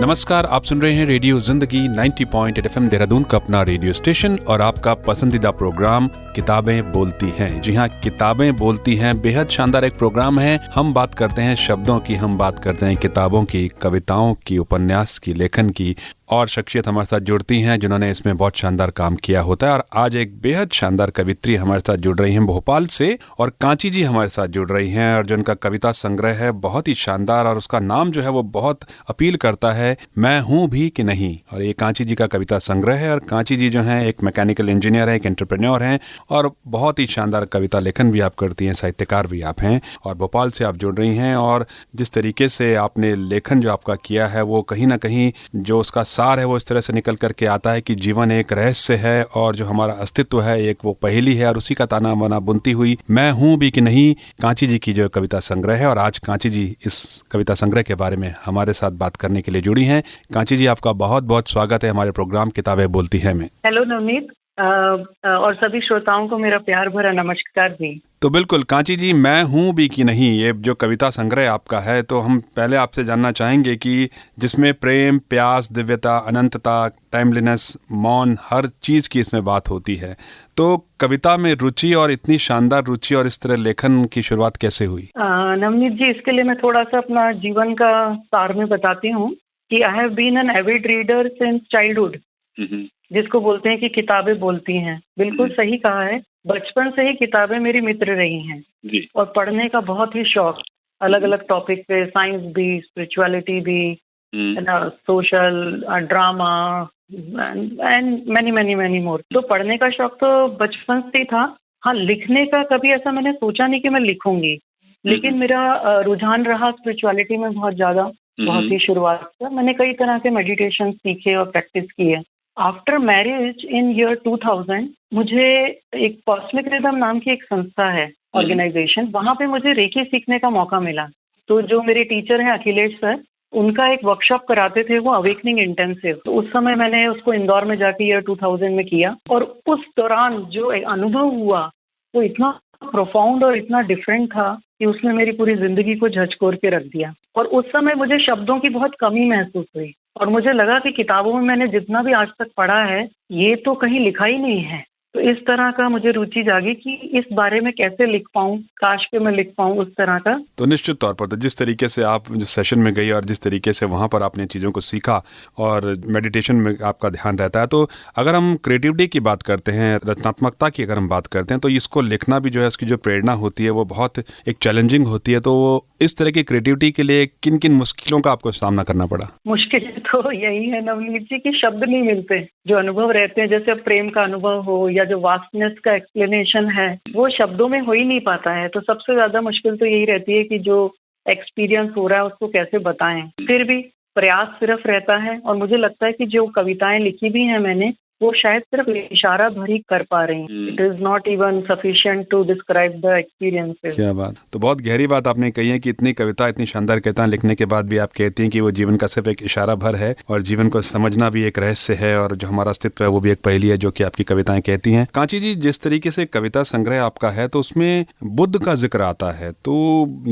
नमस्कार, आप सुन रहे हैं रेडियो जिंदगी 90.8 FM देहरादून का अपना रेडियो स्टेशन और आपका पसंदीदा प्रोग्राम किताबें बोलती हैं। जी हाँ, किताबें बोलती हैं बेहद शानदार एक प्रोग्राम है। हम बात करते हैं शब्दों की, हम बात करते हैं किताबों की, कविताओं की, उपन्यास की, लेखन की, और शख्सियत हमारे साथ जुड़ती हैं जिन्होंने इसमें बहुत शानदार काम किया होता है। और आज एक बेहद शानदार कवित्री हमारे साथ जुड़ रही हैं भोपाल से, और कांची जी हमारे साथ जुड़ रही हैं, और जो उनका कविता संग्रह है बहुत ही शानदार, और उसका नाम जो है वो बहुत अपील करता है, मैं हूँ भी कि नहीं। और ये कांची जी का कविता संग्रह है। और कांची जी जो हैं एक मैकेनिकल इंजीनियर है, एक एंटरप्रेन्योर हैं, और बहुत ही शानदार कविता लेखन भी आप करती हैं, साहित्यकार भी आप हैं, और भोपाल से आप जुड़ रही हैं। और जिस तरीके से आपने लेखन जो आपका किया है वो कहीं ना कहीं जो उसका सार है वो इस तरह से निकल करके आता है कि जीवन एक रहस्य है और जो हमारा अस्तित्व है एक वो पहेली है, और उसी का ताना बाना बुनती हुई मैं हूँ भी कि नहीं, कांची जी की जो कविता संग्रह है। और आज कांची जी इस कविता संग्रह के बारे में हमारे साथ बात करने के लिए जुड़ी हैं। कांची जी, आपका बहुत बहुत स्वागत है हमारे प्रोग्राम किताबें बोलती हैं में। हेलो नवनीत, और सभी श्रोताओं को मेरा प्यार भरा नमस्कार जी। तो बिल्कुल कांची जी, मैं हूँ भी कि नहीं, ये जो कविता संग्रह आपका है, तो हम पहले आपसे जानना चाहेंगे कि जिसमें प्रेम, प्यास, दिव्यता, अनंतता, टाइमलीनेस, मौन, हर चीज़ की इसमें बात होती है, तो कविता में रुचि और इतनी शानदार रुचि और इस तरह लेखन की शुरुआत कैसे हुई? नवनीत जी, इसके लिए मैं थोड़ा सा अपना जीवन का सार में बताती हूँ कि I have been an avid reader since childhood, जिसको बोलते हैं कि किताबें बोलती हैं। बिल्कुल सही कहा है, बचपन से ही किताबें मेरी मित्र रही हैं जी। और पढ़ने का बहुत ही शौक, अलग अलग टॉपिक पे, साइंस भी, स्पिरिचुअलिटी भी, social, drama and many many many more. तो पढ़ने का शौक तो बचपन से ही था। हाँ, लिखने का कभी ऐसा मैंने सोचा नहीं कि मैं लिखूंगी, लेकिन मेरा रुझान रहा स्पिरिचुअलिटी में बहुत ज्यादा। बहुत ही शुरुआत से मैंने कई तरह के मेडिटेशन सीखे और प्रैक्टिस किए। आफ्टर मैरिज इन ईयर 2000 मुझे एक कॉस्मिक रिदम नाम की एक संस्था है, ऑर्गेनाइजेशन, वहां पे मुझे रेकी सीखने का मौका मिला। तो जो मेरे टीचर हैं अखिलेश सर, उनका एक वर्कशॉप कराते थे वो अवेकनिंग इंटेंसिव। तो उस समय मैंने उसको इंदौर में जाके ईयर 2000 में किया, और उस दौरान जो एक अनुभव हुआ वो इतना प्रोफाउंड और इतना डिफरेंट था कि उसने मेरी पूरी जिंदगी को झकझोर के रख दिया। और उस समय मुझे शब्दों की बहुत कमी महसूस हुई, और मुझे लगा कि किताबों में मैंने जितना भी आज तक पढ़ा है ये तो कहीं लिखा ही नहीं है। तो इस तरह का मुझे रुचि जागी कि इस बारे में कैसे लिख पाऊं, काश के मैं लिख पाऊं उस तरह का। तो निश्चित तौर पर तो जिस तरीके से आप जो सेशन में गई और जिस तरीके से वहां पर आपने चीज़ों को सीखा और मेडिटेशन में आपका ध्यान रहता है, तो अगर हम क्रिएटिविटी की बात करते हैं, रचनात्मकता की अगर हम बात करते हैं, तो इसको लिखना भी जो है, इसकी जो प्रेरणा होती है वो बहुत एक चैलेंजिंग होती है। तो इस तरह की क्रिएटिविटी के लिए किन किन मुश्किलों का आपको सामना करना पड़ा? मुश्किल तो यही है नवनीत जी कि शब्द नहीं मिलते। जो अनुभव रहते हैं, जैसे प्रेम का अनुभव हो या जो वास्टनेस का एक्सप्लेनेशन है, वो शब्दों में हो ही नहीं पाता है। तो सबसे ज्यादा मुश्किल तो यही रहती है कि जो एक्सपीरियंस हो रहा है उसको कैसे बताएं। फिर भी प्रयास सिर्फ रहता है, और मुझे लगता है कि जो कविताएं लिखी भी हैं मैंने, वो शायद सिर्फ इशारा भर ही कर पा रही हैं। It is not even sufficient to describe the experiences. क्या बात, तो बहुत गहरी बात आपने कही है कि इतनी कविता, इतनी शानदार कविता लिखने के बाद भी आप कहती हैं कि वो जीवन का सिर्फ एक इशारा भर है, और जीवन को समझना भी एक रहस्य है, और जो हमारा अस्तित्व है वो भी एक पहेली है, जो कि आपकी कविताएं कहती हैं। कांची जी, जिस तरीके से कविता संग्रह आपका है, तो उसमें बुद्ध का जिक्र आता है, तो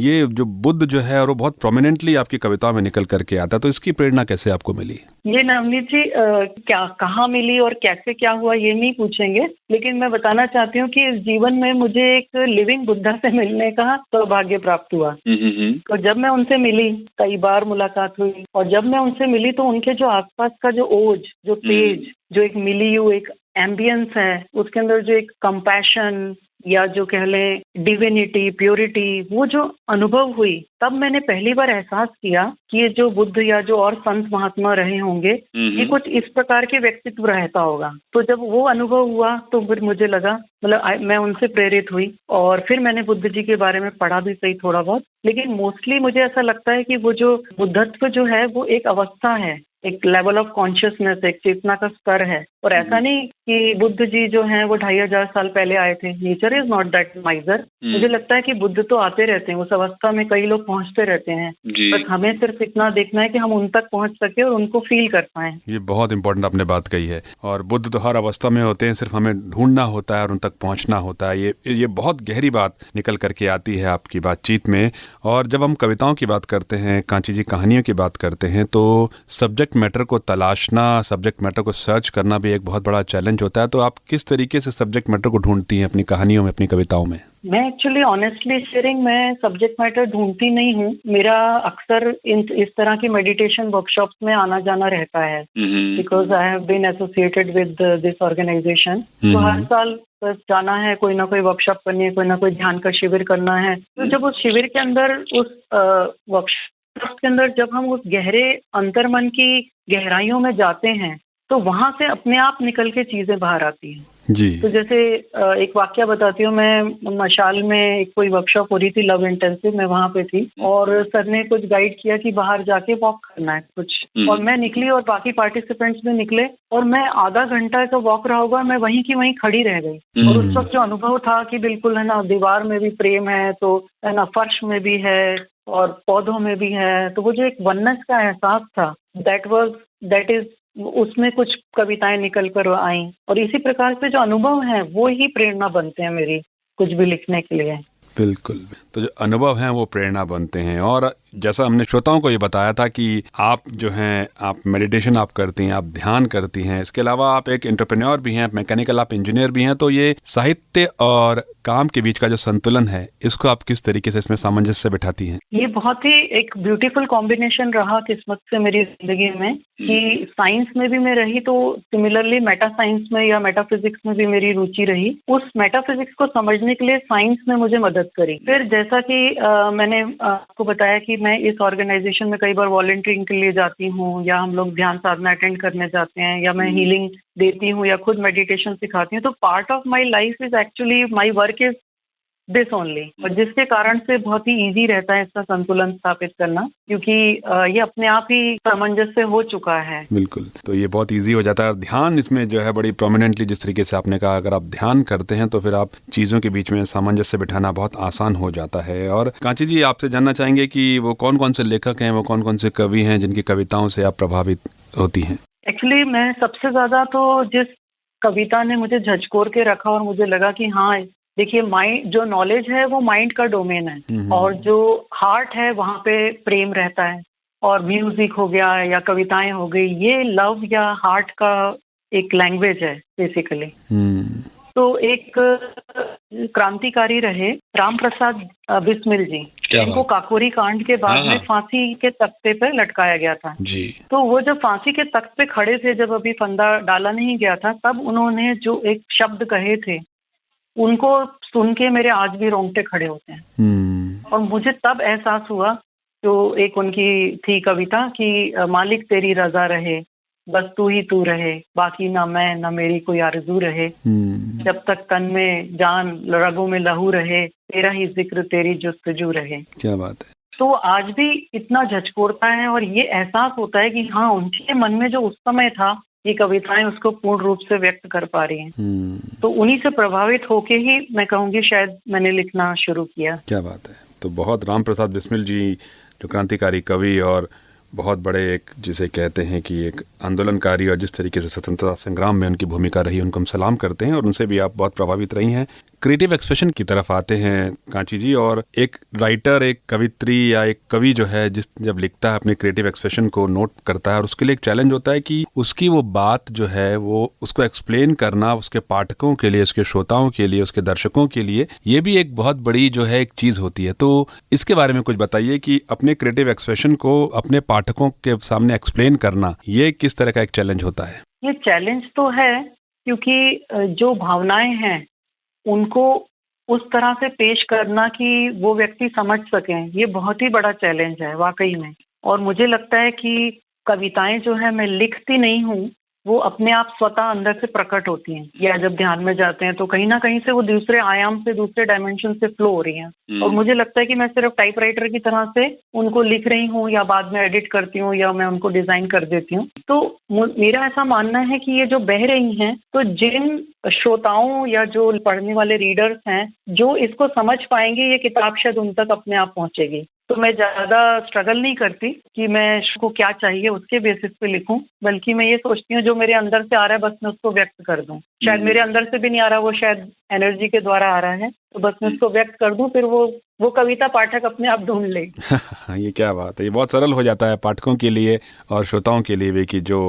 ये जो बुद्ध जो है वो बहुत प्रोमिनेंटली आपकी कविताओं में निकल करके आता है, तो इसकी प्रेरणा कैसे आपको मिली? ये नवनीत जी, क्या कहाँ मिली और कैसे क्या हुआ ये नहीं पूछेंगे, लेकिन मैं बताना चाहती हूँ कि इस जीवन में मुझे एक लिविंग बुद्धा से मिलने का सौभाग्य प्राप्त हुआ। तो जब मैं उनसे मिली, कई बार मुलाकात हुई, और जब मैं उनसे मिली तो उनके जो आसपास का जो ओज, जो तेज, जो एक मिलियू, एक एम्बियंस है, उसके अंदर जो एक कंपैशन या जो कह लें डिविनिटी, प्योरिटी, वो जो अनुभव हुई, तब मैंने पहली बार एहसास किया कि ये जो बुद्ध या जो और संत महात्मा रहे होंगे, ये कुछ इस प्रकार के व्यक्तित्व रहता होगा। तो जब वो अनुभव हुआ तो फिर मुझे लगा, मतलब मैं उनसे प्रेरित हुई, और फिर मैंने बुद्ध जी के बारे में पढ़ा भी सही थोड़ा बहुत, लेकिन मोस्टली मुझे ऐसा लगता है कि वो जो बुद्धत्व जो है वो एक अवस्था है, एक लेवल ऑफ कॉन्शियसनेस, एक चेतना का स्तर है। और ऐसा नहीं कि बुद्ध जी जो हैं वो 2500 साल पहले आए थे। Nature is not that माइजर। मुझे लगता है कि बुद्ध तो आते रहते हैं, उस अवस्था में कई लोग पहुंचते रहते हैं, बस हमें सिर्फ इतना देखना है कि हम उन तक पहुंच सके और उनको फील कर पाए। ये बहुत इंपॉर्टेंट आपने बात कही है। और बुद्ध तो हर अवस्था में होते हैं, सिर्फ हमें ढूंढना होता है और उन तक पहुंचना होता है। ये बहुत गहरी बात निकल करके आती है आपकी बातचीत में। और जब हम कविताओं की बात करते हैं, कांची जी कहानियों की बात करते हैं, तो सब्जेक्ट मैटर को तलाशना, सब्जेक्ट मैटर को सर्च करना भी एक बहुत बड़ा चैलेंज होता है। तो आप किस तरीके से सब्जेक्ट मैटर को ढूंढती हैं अपनी कहानियों में, अपनी कविताओं में? मैं एक्चुअली ऑनेस्टली शेयरिंग, मैं सब्जेक्ट मैटर ढूंढती नहीं हूँ। मेरा अक्सर इस तरह की मेडिटेशन वर्कशॉप्स में आना जाना रहता है, because I have been associated with this organisation. तो हर साल बस जाना है, कोई ना कोई वर्कशॉप करनी है, कोई ना कोई ध्यान का शिविर करना है। तो जब उस शिविर के अंदर, उस वर्कशॉप के अंदर जब हम उस गहरे अंतर्मन की गहराइयों में जाते हैं, तो वहां से अपने आप निकल के चीजें बाहर आती हैं जी। तो जैसे एक वाक्य बताती हूँ। मैं मशाल में एक कोई वर्कशॉप हो रही थी, लव इंटेंसिव, मैं वहां पे थी और सर ने कुछ गाइड किया कि बाहर जाके वॉक करना है कुछ, और मैं निकली और बाकी पार्टिसिपेंट्स भी निकले और मैं आधा घंटा का वॉक रहा होगा, मैं वहीं की वहीं खड़ी रह गई। और उस वक्त जो अनुभव था कि बिल्कुल है ना, दीवार में भी प्रेम है, तो है ना, फर्श में भी है और पौधों में भी है, तो वो जो एक वननेस का एहसास था, दैट इज उसमें कुछ कविताएं निकल कर आई। और इसी प्रकार से जो अनुभव हैं वो ही प्रेरणा बनते हैं मेरी कुछ भी लिखने के लिए। बिल्कुल। तो जो अनुभव हैं वो प्रेरणा बनते हैं। और जैसा हमने श्रोताओं को ये बताया था कि आप जो हैं, आप मेडिटेशन आप करती हैं, आप ध्यान करती हैं, इसके अलावा आप एक एंटरप्रेन्योर भी हैं, मैकेनिकल आप इंजीनियर भी हैं। तो ये साहित्य और काम के बीच का जो संतुलन है, इसको आप किस तरीके से इसमें सामंजस्य बिठाती हैं? ये बहुत ही एक ब्यूटीफुल कॉम्बिनेशन रहा किस्मत से मेरी जिंदगी में कि साइंस में भी मैं रही, तो सिमिलरली मेटा साइंस में या मेटाफिजिक्स में भी मेरी रुचि रही। उस मेटाफिजिक्स को समझने के लिए साइंस ने मुझे मदद करी। फिर जैसा कि मैंने आपको बताया कि मैं इस ऑर्गेनाइजेशन में कई बार वॉलंटियरिंग के लिए जाती हूँ, या हम लोग ध्यान साधना अटेंड करने जाते हैं, या मैं हीलिंग देती हूँ, या खुद मेडिटेशन सिखाती हूँ। तो part of my life is actually my work is this only, और जिसके कारण से बहुत ही इजी रहता है इसका संतुलन स्थापित करना, क्योंकि ये अपने आप ही सामंजस्य हो चुका है। बिल्कुल। तो ये बहुत इजी हो जाता है। ध्यान इसमें जो है बड़ी प्रोमिनेंटली, जिस तरीके से आपने कहा, अगर आप ध्यान करते हैं तो फिर आप चीज़ों के बीच में सामंजस्य बिठाना बहुत आसान हो जाता है। और कांची जी, आपसे जानना चाहेंगे कि वो कौन कौन से लेखक हैं, वो कौन कौन से कवि हैं जिनकी कविताओं से आप प्रभावित होती हैं? एक्चुअली मैं सबसे ज्यादा तो जिस कविता ने मुझे झकझोर के रखा और मुझे लगा कि हाँ, देखिए, माइंड जो नॉलेज है वो माइंड का डोमेन है, और जो हार्ट है वहाँ पे प्रेम रहता है, और म्यूजिक हो गया या कविताएं हो गई, ये लव या हार्ट का एक लैंग्वेज है बेसिकली। तो एक क्रांतिकारी रहे राम प्रसाद बिस्मिल जी, जिनको काकोरी कांड के बाद में फांसी के तख्ते पे लटकाया गया था जी। तो वो जब फांसी के तख्त पे खड़े थे, जब अभी फंदा डाला नहीं गया था, तब उन्होंने जो एक शब्द कहे थे, उनको सुन के मेरे आज भी रोंगटे खड़े होते हैं। और मुझे तब एहसास हुआ, जो एक उनकी थी कविता कि मालिक तेरी रजा रहे, बस तू ही तू रहे, बाकी ना मैं ना मेरी कोई आरज़ू रहे, जब तक तन में जान रगों में लहू रहे, तेरा ही जिक्र तेरी जुस्तजू रहे। क्या बात है। तो आज भी इतना झकझोरता है और ये एहसास होता है कि हाँ, उनके मन में जो उस समय था, ये कविताएं उसको पूर्ण रूप से व्यक्त कर पा रही हैं। तो उन्हीं से प्रभावित होके ही मैं कहूँगी शायद मैंने लिखना शुरू किया। क्या बात है। तो बहुत राम प्रसाद बिस्मिल जी, जो क्रांतिकारी कवि और बहुत बड़े एक, जिसे कहते हैं कि एक आंदोलनकारी, और जिस तरीके से स्वतंत्रता संग्राम में उनकी भूमिका रही, उनको हम सलाम करते हैं। और उनसे भी आप बहुत प्रभावित रही हैं। क्रिएटिव एक्सप्रेशन की तरफ आते हैं कांची जी। और एक राइटर, एक कवित्री या एक कवि जो है, जब लिखता है अपने क्रिएटिव एक्सप्रेशन को नोट करता है, और उसके लिए एक चैलेंज होता है कि उसकी वो बात जो है वो उसको एक्सप्लेन करना उसके पाठकों के लिए, उसके श्रोताओं के लिए, उसके दर्शकों के लिए, ये भी एक बहुत बड़ी जो है एक चीज़ होती है। तो इसके बारे में कुछ बताइए कि अपने क्रिएटिव एक्सप्रेशन को अपने पाठकों के सामने एक्सप्लेन करना, ये किस तरह का एक चैलेंज होता है? ये चैलेंज तो है, क्योंकि जो भावनाएं हैं उनको उस तरह से पेश करना कि वो व्यक्ति समझ सकें, ये बहुत ही बड़ा चैलेंज है वाकई में। और मुझे लगता है कि कविताएं जो है मैं लिखती नहीं हूँ, वो अपने आप स्वतः अंदर से प्रकट होती हैं, या जब ध्यान में जाते हैं तो कहीं ना कहीं से वो दूसरे आयाम से, दूसरे डायमेंशन से फ्लो हो रही हैं। और मुझे लगता है कि मैं सिर्फ टाइपराइटर की तरह से उनको लिख रही हूँ या बाद में एडिट करती हूँ या मैं उनको डिजाइन कर देती हूँ। तो मेरा ऐसा मानना है कि ये जो बह रही हैं, तो जिन श्रोताओं या जो पढ़ने वाले रीडर्स हैं जो इसको समझ पाएंगे, ये किताब शायद उन तक अपने आप पहुंचेगी। तो मैं ज्यादा स्ट्रगल नहीं करती कि मैं उसको क्या चाहिए उसके बेसिस पे लिखूं, बल्कि मैं ये सोचती हूँ जो मेरे अंदर से आ रहा है बस मैं उसको व्यक्त कर दूं। शायद मेरे अंदर से भी नहीं आ रहा, वो शायद एनर्जी के द्वारा आ रहा है, तो बस मैं उसको व्यक्त कर दूं, फिर वो कविता पाठक अपने आप ढूंढ ले। ये क्या बात है, ये बहुत सरल हो जाता है पाठकों के लिए और श्रोताओं के लिए भी कि जो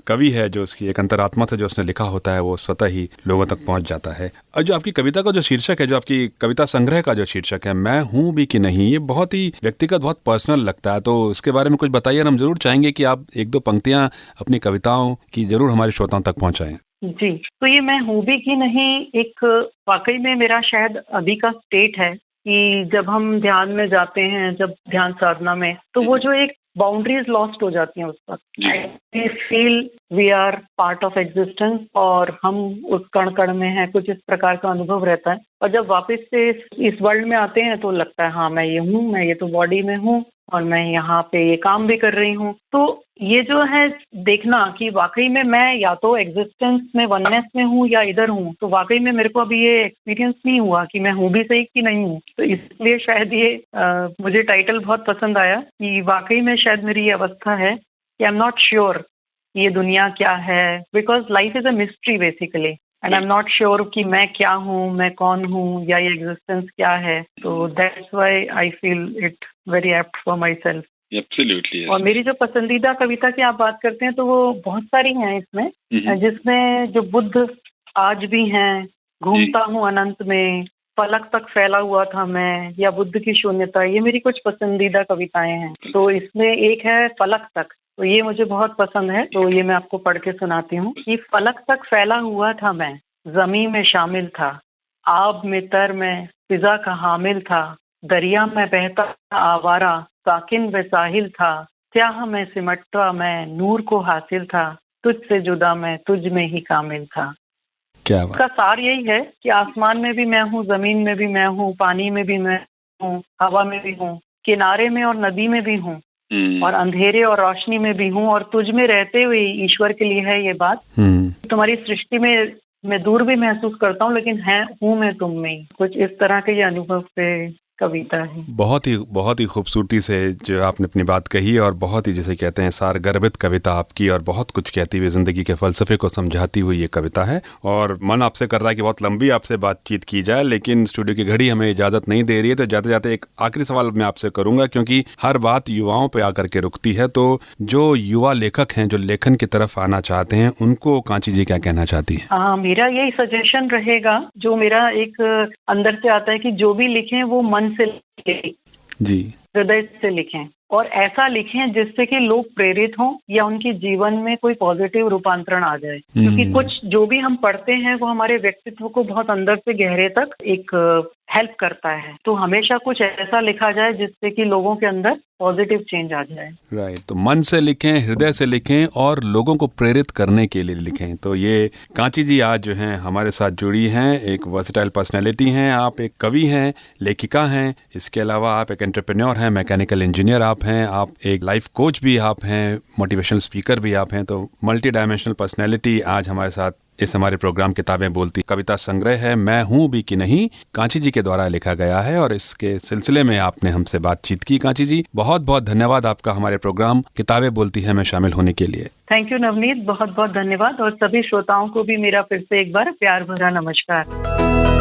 कवि है, जो उसकी एक अंतरात्मा से जो उसने लिखा होता है वो स्वतः ही लोगों तक पहुंच जाता है। और जो आपकी कविता का जो शीर्षक है, जो आपकी कविता संग्रह का जो शीर्षक है, मैं हूं भी कि नहीं, ये बहुत ही व्यक्तिगत, बहुत पर्सनल लगता है। तो इसके बारे में कुछ बताइए और हम जरूर चाहेंगे कि आप एक दो पंक्तियां अपनी कविताओं की जरूर हमारे श्रोताओं तक पहुंचाएं। जी, तो ये मैं हूं भी कि नहीं एक वाकई में मेरा शायद अभी का स्टेट है कि जब हम ध्यान में जाते हैं, जब ध्यान साधना में, तो वो जो एक बाउंड्रीज लॉस्ट हो जाती हैं उस वक्त। I feel we are part of existence और हम उस कण कण में हैं, कुछ इस प्रकार का अनुभव रहता है। और जब वापस से इस वर्ल्ड में आते हैं तो लगता है हाँ मैं ये हूँ, मैं ये तो बॉडी में हूँ और मैं यहाँ पे ये काम भी कर रही हूँ। तो ये जो है देखना कि वाकई में मैं या तो एग्जिस्टेंस में, वननेस में हूँ या इधर हूँ, तो वाकई में मेरे को अभी ये एक्सपीरियंस नहीं हुआ कि मैं हूँ भी सही कि नहीं हूँ। तो इसलिए शायद ये मुझे टाइटल बहुत पसंद आया कि वाकई में शायद मेरी ये अवस्था है कि आई एम नॉट श्योर ये दुनिया क्या है, because life is a mystery basically, and I am not sure कि मैं क्या हूँ, मैं कौन हूँ, या ये एग्जिस्टेंस क्या है। तो that's why I feel it very apt for my self. Absolutely. और मेरी जो पसंदीदा कविता की आप बात करते हैं तो वो बहुत सारी हैं इसमें, जिसमें जो बुद्ध आज भी हैं, घूमता हूँ अनंत में, फलक तक फैला हुआ था मैं, या बुद्ध की शून्यता, ये मेरी कुछ पसंदीदा कविताएं हैं। तो इसमें एक है फलक तक, तो ये मुझे बहुत पसंद है, तो ये मैं आपको पढ़ के सुनाती हूँ कि फलक तक फैला हुआ था मैं, जमीन में शामिल था, आब में तर में फिजा का हामिल था, दरिया में बहता आवारा साकिन व साहिल था, स्याह में सिमटता मैं नूर को हासिल था, तुझसे जुदा मैं तुझ में ही कामिल था। क्या बात। इसका सार यही है कि आसमान में भी मैं हूँ, जमीन में भी मैं हूँ, पानी में भी मैं हूँ, हवा में भी हूँ, किनारे में और नदी में भी हूँ, और अंधेरे और रोशनी में भी हूँ, और तुझ में रहते हुए ईश्वर के लिए है ये बात। तुम्हारी सृष्टि में मैं दूर भी महसूस करता हूँ, लेकिन हूँ मैं तुम में ही। कुछ इस तरह के ये अनुभव से कविता है। बहुत ही खूबसूरती से जो आपने अपनी बात कही, और बहुत ही जिसे कहते हैं सार गर्भित कविता आपकी, और बहुत कुछ कहती हुई जिंदगी के फलसफे को समझाती हुई ये कविता है। और मन आपसे कर रहा है कि बहुत लंबी आपसे बातचीत की जाए, लेकिन स्टूडियो की घड़ी हमें इजाजत नहीं दे रही है। तो जाते जाते एक आखिरी सवाल मैं आपसे करूंगा, क्योंकि हर बात युवाओं पे आकर के रुकती है। तो जो युवा लेखक हैं, जो लेखन की तरफ आना चाहते हैं, उनको कांची जी क्या कहना चाहती हैं? मेरा यही सजेशन रहेगा, जो मेरा एक अंदर से आता है कि जो भी लिखें वो मन से लिखें, जी, हृदय से लिखें, और ऐसा लिखें जिससे कि लोग प्रेरित हों या उनके जीवन में कोई पॉजिटिव रूपांतरण आ जाए। क्योंकि कुछ जो भी हम पढ़ते हैं वो हमारे व्यक्तित्व को बहुत अंदर से गहरे तक एक हेल्प करता है। तो हमेशा कुछ ऐसा लिखा जाए जिससे कि लोगों के अंदर पॉजिटिव चेंज आ जाए। राइट। तो मन से लिखें, हृदय से लिखें और लोगों को प्रेरित करने के लिए लिखें। तो ये कांची जी आज जो हैं हमारे साथ जुड़ी हैं, एक वर्सेटाइल पर्सनैलिटी हैं, आप एक कवि हैं, लेखिका हैं, इसके अलावा आप एक एंटरप्रेन्योर हैं, मैकेनिकल इंजीनियर आप हैं, आप एक लाइफ कोच भी आप हैं, मोटिवेशनल स्पीकर भी आप हैं। तो मल्टी डायमेंशनल पर्सनैलिटी आज हमारे साथ इस हमारे प्रोग्राम किताबें बोलती कविता संग्रह है मैं हूं भी कि नहीं, कांची जी के द्वारा लिखा गया है, और इसके सिलसिले में आपने हमसे बातचीत की। कांची जी, बहुत बहुत धन्यवाद आपका हमारे प्रोग्राम किताबें बोलती है में शामिल होने के लिए। थैंक यू नवनीत, बहुत बहुत धन्यवाद, और सभी श्रोताओं को भी मेरा फिर से एक बार प्यार भरा नमस्कार।